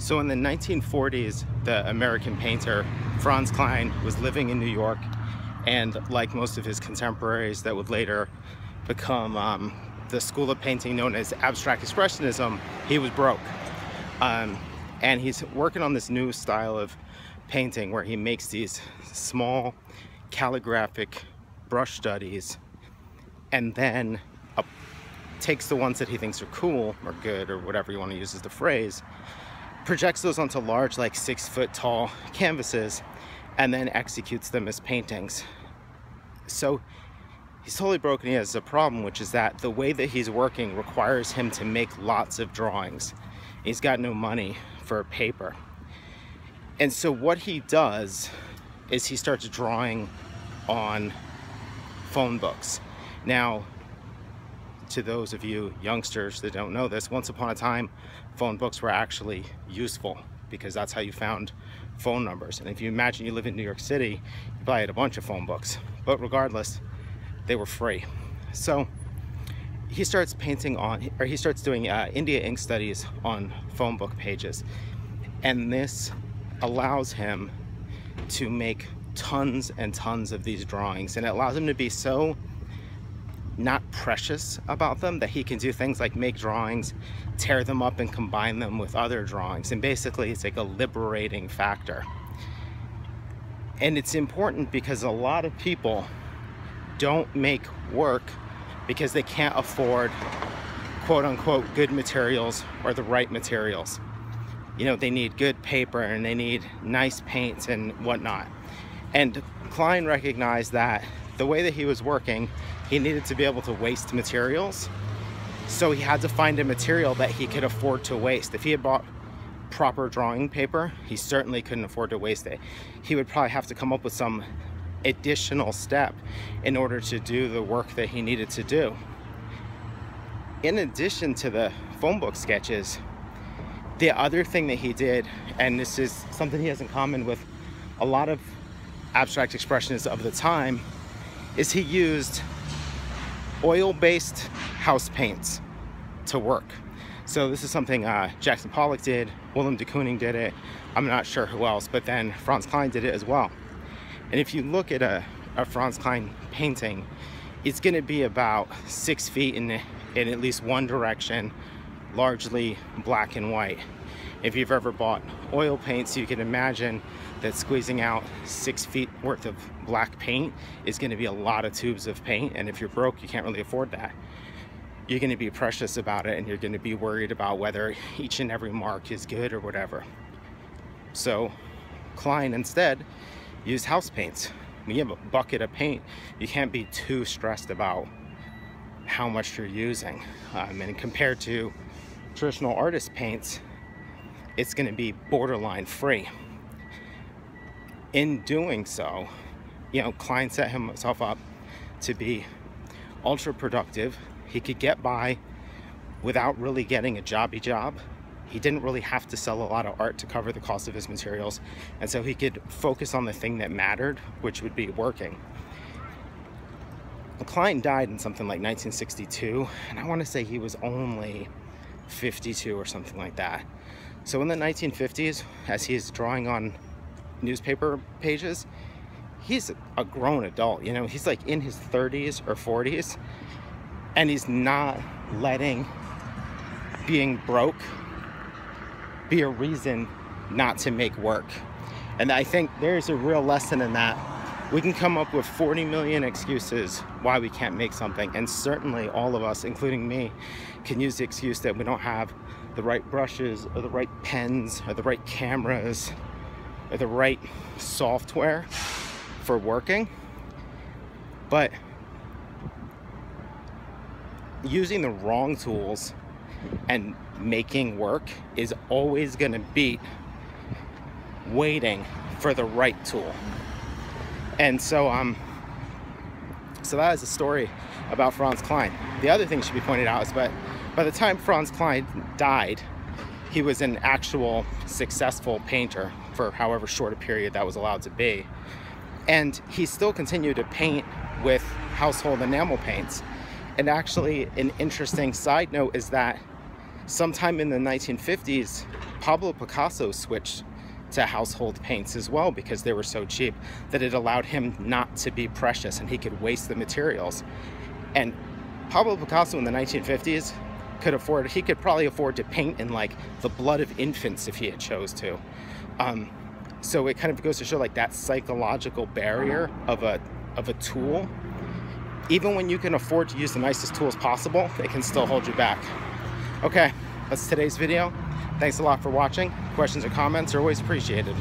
So in the 1940s, the American painter Franz Kline was living in New York, and like most of his contemporaries that would later become the school of painting known as Abstract Expressionism, he was broke. And he's working on this new style of painting where he makes these small calligraphic brush studies and then takes the ones that he thinks are cool or good or whatever you want to use as the phrase, projects those onto large, like 6-foot tall canvases, and then executes them as paintings. So he's totally broken. He has a problem, which is that the way that he's working requires him to make lots of drawings. He's got no money for paper. And so what he does is he starts drawing on phone books. Now, to those of you youngsters that don't know this, once upon a time, phone books were actually useful because that's how you found phone numbers. And if you imagine you live in New York City, you probably had a bunch of phone books. But regardless, they were free. So he starts painting on, or he starts doing India ink studies on phone book pages. And this allows him to make tons and tons of these drawings. And it allows him to be so not precious about them that he can do things like make drawings, tear them up and combine them with other drawings. And basically it's like a liberating factor. And it's important because a lot of people don't make work because they can't afford quote unquote good materials or the right materials. You know, they need good paper and they need nice paints and whatnot. And Kline recognized that the way that he was working, he needed to be able to waste materials. So he had to find a material that he could afford to waste. If he had bought proper drawing paper, he certainly couldn't afford to waste it. He would probably have to come up with some additional step in order to do the work that he needed to do. In addition to the phone book sketches, the other thing that he did, and this is something he has in common with a lot of abstract expressionists of the time, is he used oil-based house paints to work. So this is something Jackson Pollock did, Willem de Kooning did it, I'm not sure who else, but then Franz Kline did it as well. And if you look at a Franz Kline painting, it's going to be about 6 feet in at least one direction, largely black and white. If you've ever bought oil paints, you can imagine that squeezing out 6 feet worth of black paint is going to be a lot of tubes of paint, and if you're broke, you can't really afford that. You're going to be precious about it, and you're going to be worried about whether each and every mark is good or whatever. So Kline instead used house paints. When you have a bucket of paint, you can't be too stressed about how much you're using. And compared to traditional artist paints, it's going to be borderline free. In doing so, you know, Kline set himself up to be ultra productive. He could get by without really getting a jobby job. He didn't really have to sell a lot of art to cover the cost of his materials, and so he could focus on the thing that mattered, which would be working. Kline died in something like 1962, and I want to say he was only 52 or something like that. So in the 1950s, as he's drawing on newspaper pages, he's a grown adult, you know, he's like in his 30s or 40s, and he's not letting being broke be a reason not to make work. And I think there's a real lesson in that. We can come up with 40 million excuses why we can't make something, and certainly all of us, including me, can use the excuse that we don't have the right brushes or the right pens or the right cameras or the right software for working. But using the wrong tools and making work is always going to beat waiting for the right tool. And so so that is a story about Franz Kline. The other thing should be pointed out is that by the time Franz Kline died, he was an actual successful painter for however short a period that was allowed to be. And he still continued to paint with household enamel paints. And actually, an interesting side note is that sometime in the 1950s, Pablo Picasso switched to household paints as well because they were so cheap that it allowed him not to be precious and he could waste the materials. And Pablo Picasso in the 1950s he could probably afford to paint in like the blood of infants if he had chose to. So it kind of goes to show like that psychological barrier of a tool. Even when you can afford to use the nicest tools possible, it can still hold you back. Okay, that's today's video. Thanks a lot for watching. Questions or comments are always appreciated.